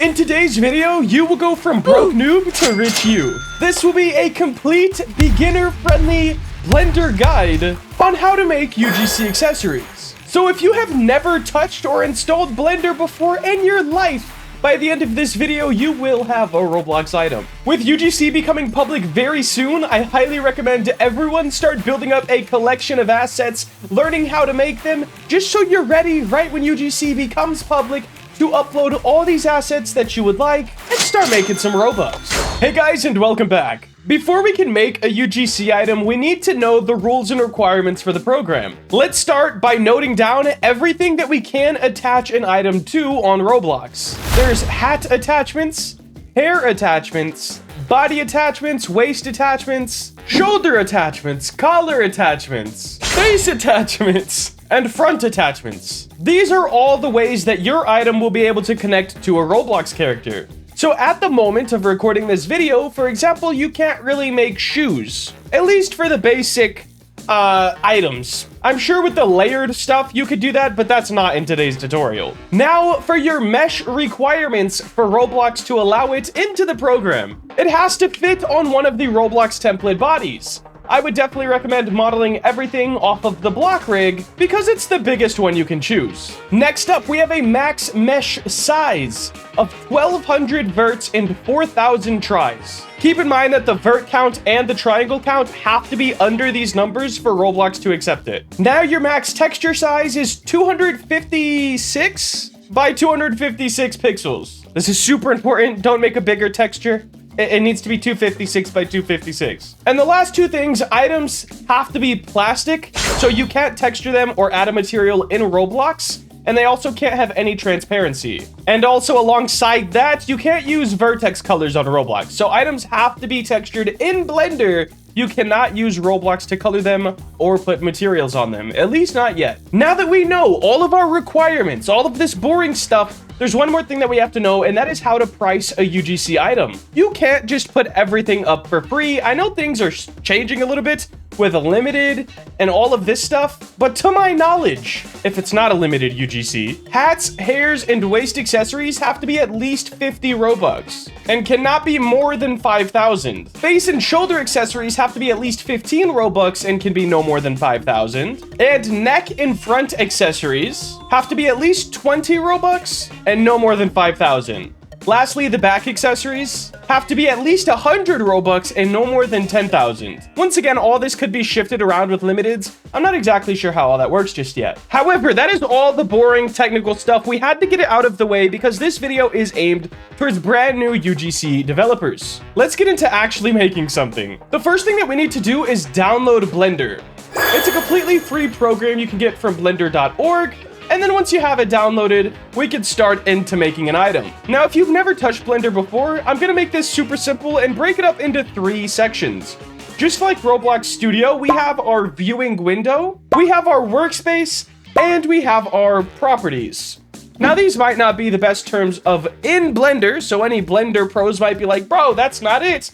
In today's video, you will go from broke noob to rich you. This will be a complete beginner-friendly Blender guide on how to make UGC accessories. So if you have never touched or installed Blender before in your life, by the end of this video, you will have a Roblox item. With UGC becoming public very soon, I highly recommend everyone start building up a collection of assets, learning how to make them, just so you're ready right when UGC becomes public to upload all these assets that you would like and start making some Robux. Hey guys, and welcome back. Before we can make a UGC item, we need to know the rules and requirements for the program. Let's start by noting down everything that we can attach an item to on Roblox. There's hat attachments, hair attachments, body attachments, waist attachments, shoulder attachments, collar attachments, face attachments, and front attachments. These are all the ways that your item will be able to connect to a Roblox character. So at the moment of recording this video, for example, you can't really make shoes, at least for the basic items. I'm sure with the layered stuff you could do that, but that's not in today's tutorial. Now, for your mesh requirements for Roblox to allow it into the program, it has to fit on one of the Roblox template bodies. I would definitely recommend modeling everything off of the block rig because it's the biggest one you can choose. Next up, we have a max mesh size of 1200 verts and 4000 tries. Keep in mind that the vert count and the triangle count have to be under these numbers for Roblox to accept it. Now your max texture size is 256 by 256 pixels. This is super important. Don't make a bigger texture. It needs to be 256 by 256. And the last two things, items have to be plastic, so you can't texture them or add a material in Roblox, and they also can't have any transparency. And also alongside that, you can't use vertex colors on Roblox, so items have to be textured in Blender. You cannot use Roblox to color them or put materials on them, at least not yet. Now that we know all of our requirements, all of this boring stuff, there's one more thing that we have to know, and that is how to price a UGC item. You can't just put everything up for free. I know things are changing a little bit with a limited and all of this stuff, but to my knowledge, if it's not a limited UGC, hats, hairs, and waist accessories have to be at least 50 Robux and cannot be more than 5,000. Face and shoulder accessories have to be at least 15 Robux and can be no more than 5,000. And neck and front accessories have to be at least 20 Robux and no more than 5,000. Lastly, the back accessories have to be at least 100 Robux and no more than 10,000. Once again, all this could be shifted around with limiteds. I'm not exactly sure how all that works just yet. However, that is all the boring technical stuff. We had to get it out of the way because this video is aimed towards brand new UGC developers. Let's get into actually making something. The first thing that we need to do is download Blender. It's a completely free program you can get from blender.org. And then once you have it downloaded, we can start into making an item. Now, if you've never touched Blender before, I'm gonna make this super simple and break it up into 3 sections. Just like Roblox Studio, we have our viewing window, we have our workspace, and we have our properties. Now, these might not be the best terms of in Blender, so any Blender pros might be like, bro, that's not it.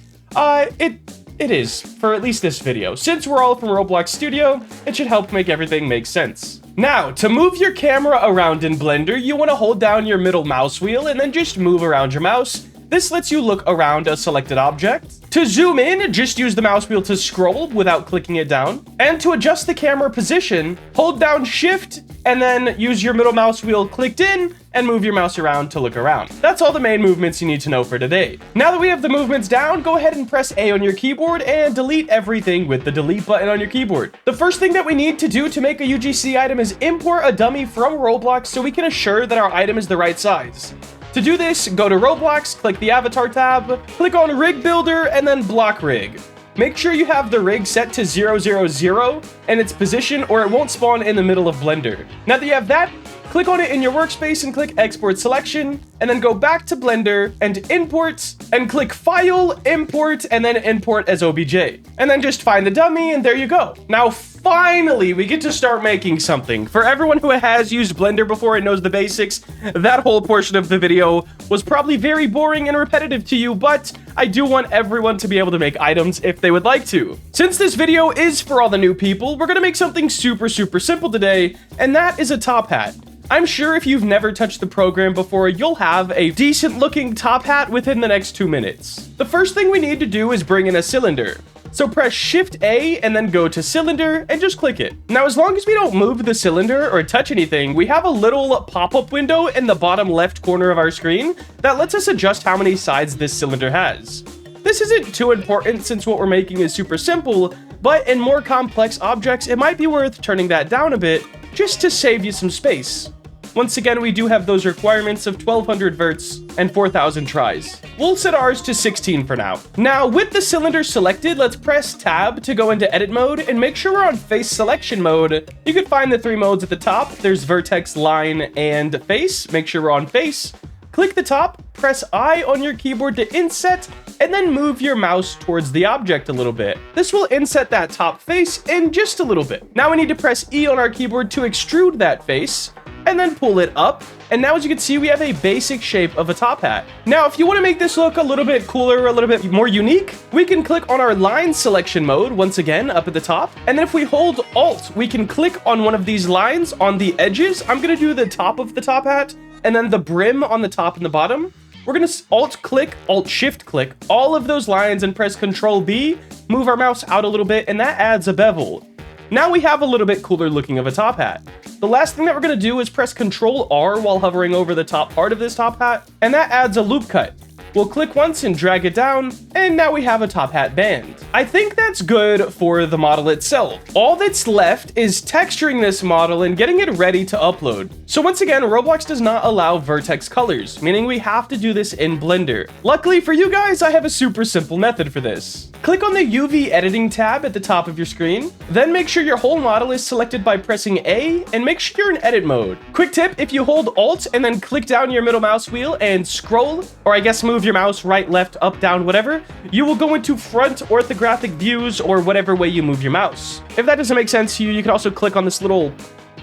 It is, for at least this video. Since we're all from Roblox Studio, it should help make everything make sense. Now, to move your camera around in Blender, you want to hold down your middle mouse wheel and then just move around your mouse. This lets you look around a selected object. To zoom in, just use the mouse wheel to scroll without clicking it down. And to adjust the camera position, hold down Shift and then use your middle mouse wheel clicked in and move your mouse around to look around. That's all the main movements you need to know for today. Now that we have the movements down, go ahead and press A on your keyboard and delete everything with the delete button on your keyboard. The first thing that we need to do to make a UGC item is import a dummy from Roblox so we can assure that our item is the right size. To do this, go to Roblox, click the avatar tab, click on rig builder, and then block rig. Make sure you have the rig set to 000 and its position or it won't spawn in the middle of Blender. Now that you have that, click on it in your workspace and click export selection, and then go back to Blender and import and click file, import, and then import as OBJ. And then just find the dummy and there you go. Now finally, we get to start making something. For everyone who has used Blender before and knows the basics, that whole portion of the video was probably very boring and repetitive to you, but I do want everyone to be able to make items if they would like to. Since this video is for all the new people, we're gonna make something super simple today, and that is a top hat. I'm sure if you've never touched the program before, you'll have a decent looking top hat within the next 2 minutes. The first thing we need to do is bring in a cylinder. So press Shift A and then go to cylinder and just click it. Now, as long as we don't move the cylinder or touch anything, we have a little pop-up window in the bottom left corner of our screen that lets us adjust how many sides this cylinder has. This isn't too important since what we're making is super simple, but in more complex objects, it might be worth turning that down a bit just to save you some space. Once again, we do have those requirements of 1200 verts and 4000 tries. We'll set ours to 16 for now. Now, with the cylinder selected, let's press tab to go into edit mode and make sure we're on face selection mode. You can find the 3 modes at the top. There's vertex, line, and face. Make sure we're on face. Click the top, press I on your keyboard to inset, and then move your mouse towards the object a little bit. This will inset that top face in just a little bit. Now we need to press E on our keyboard to extrude that face, and then pull it up. And now, as you can see, we have a basic shape of a top hat. Now, if you want to make this look a little bit cooler, a little bit more unique, we can click on our line selection mode once again up at the top. And then if we hold Alt, we can click on one of these lines on the edges. I'm going to do the top of the top hat and then the brim on the top and the bottom. We're going to Alt click, Alt Shift click all of those lines and press Control B, move our mouse out a little bit, and that adds a bevel. Now we have a little bit cooler looking of a top hat. The last thing that we're going to do is press Control R while hovering over the top part of this top hat, and that adds a loop cut. We'll click once and drag it down, and now we have a top hat band. I think that's good for the model itself. All that's left is texturing this model and getting it ready to upload. So once again, Roblox does not allow vertex colors, meaning we have to do this in Blender. Luckily for you guys, I have a super simple method for this. Click on the UV editing tab at the top of your screen, then make sure your whole model is selected by pressing A, and make sure you're in edit mode. Quick tip, if you hold Alt and then click down your middle mouse wheel and scroll, or I guess move your mouse right, left, up, down, whatever, you will go into front orthographic views or whatever way you move your mouse. If that doesn't make sense to you, you can also click on this little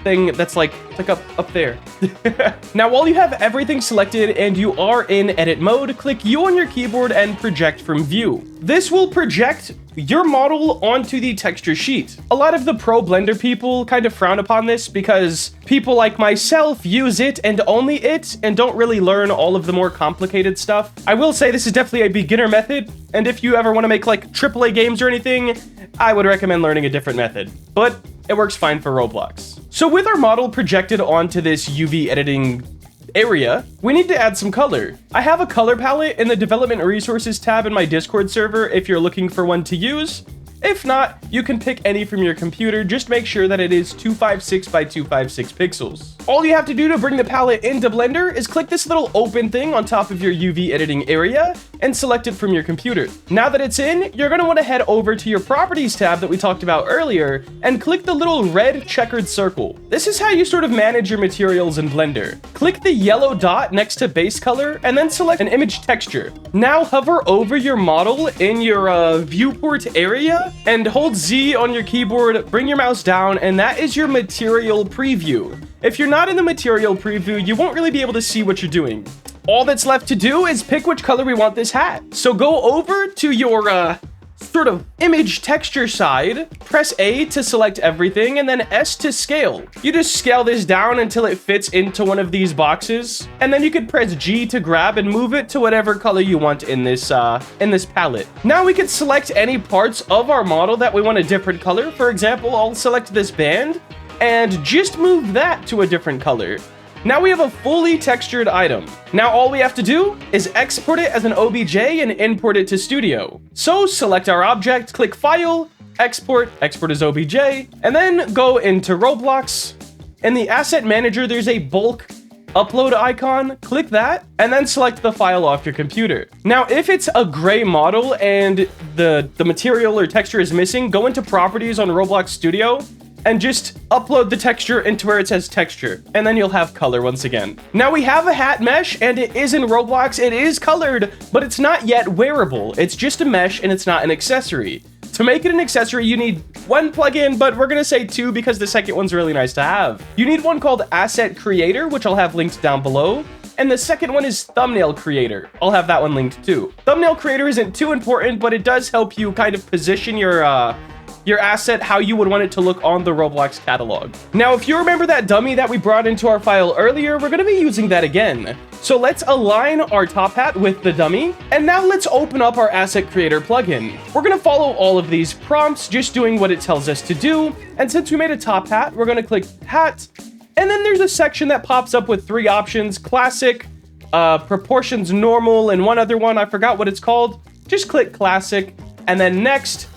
thing that's like up there. Now, while you have everything selected and you are in edit mode, click U on your keyboard and project from view. This will project your model onto the texture sheet. A lot of the pro Blender people kind of frown upon this because people like myself use it and only it and don't really learn all of the more complicated stuff. I will say this is definitely a beginner method, and if you ever want to make like AAA games or anything, I would recommend learning a different method, but it works fine for Roblox. So with our model projected onto this UV editing area, we need to add some color. I have a color palette in the development resources tab in my Discord server if you're looking for one to use. If not, you can pick any from your computer. Just make sure that it is 256 by 256 pixels. All you have to do to bring the palette into Blender is click this little open thing on top of your UV editing area and select it from your computer. Now that it's in, you're going to want to head over to your properties tab that we talked about earlier and click the little red checkered circle. This is how you sort of manage your materials in Blender. Click the yellow dot next to base color and then select an image texture. Now hover over your model in your viewport area and hold Z on your keyboard, bring your mouse down, and that is your material preview. If you're not in the material preview, you won't really be able to see what you're doing. All that's left to do is pick which color we want this hat. So go over to your sort of image texture side, press A to select everything, and then S to scale. You just scale this down until it fits into one of these boxes, and then you can press G to grab and move it to whatever color you want in this palette. Now we can select any parts of our model that we want a different color. For example, I'll select this band and just move that to a different color. Now we have a fully textured item. Now all we have to do is export it as an OBJ and import it to Studio. So select our object, click File, Export as OBJ, and then go into Roblox. In the Asset Manager, there's a bulk upload icon, click that, and then select the file off your computer. Now, if it's a gray model and the material or texture is missing, go into Properties on Roblox Studio, and just upload the texture into where it says texture, and then you'll have color once again. Now we have a hat mesh, and it is in Roblox. It is colored, but it's not yet wearable. It's just a mesh, and it's not an accessory. To make it an accessory, you need one plugin, but we're gonna say two because the second one's really nice to have. You need one called Asset Creator, which I'll have linked down below. And the second one is Thumbnail Creator. I'll have that one linked too. Thumbnail Creator isn't too important, but it does help you kind of position your asset how you would want it to look on the Roblox catalog. Now, if you remember that dummy that we brought into our file earlier, we're gonna be using that again. So let's align our top hat with the dummy. And now let's open up our Asset Creator plugin. We're gonna follow all of these prompts, just doing what it tells us to do. And since we made a top hat, we're gonna click hat. And then there's a section that pops up with three options: classic, proportions normal, and one other one, I forgot what it's called. Just click classic, and then next,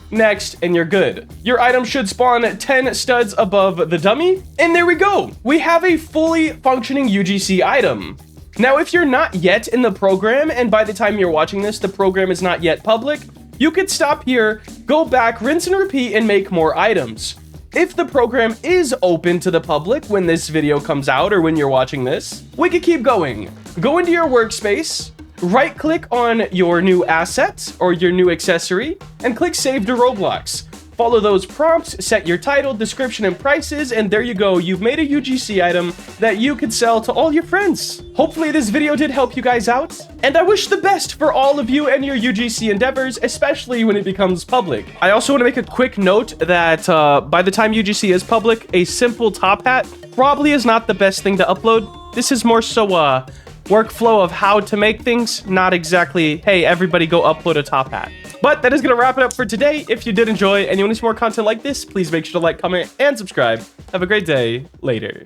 and you're good. Your item should spawn 10 studs above the dummy, and there we go. We have a fully functioning UGC item. Now, if you're not yet in the program, and by the time you're watching this, the program is not yet public, you could stop here, go back, rinse and repeat, and make more items. If the program is open to the public when this video comes out or when you're watching this, we could keep going. Go into your workspace, right click on your new asset or your new accessory, and click Save to Roblox. Follow those prompts, set your title, description, and prices, and there you go. You've made a UGC item that you could sell to all your friends. Hopefully this video did help you guys out, and I wish the best for all of you and your UGC endeavors, especially when it becomes public. I also want to make a quick note that by the time UGC is public, a simple top hat probably is not the best thing to upload. This is more so workflow of how to make things, not exactly, hey, everybody go upload a top hat. But that is going to wrap it up for today. If you did enjoy and you want to see more content like this, please make sure to like, comment, and subscribe. Have a great day. Later.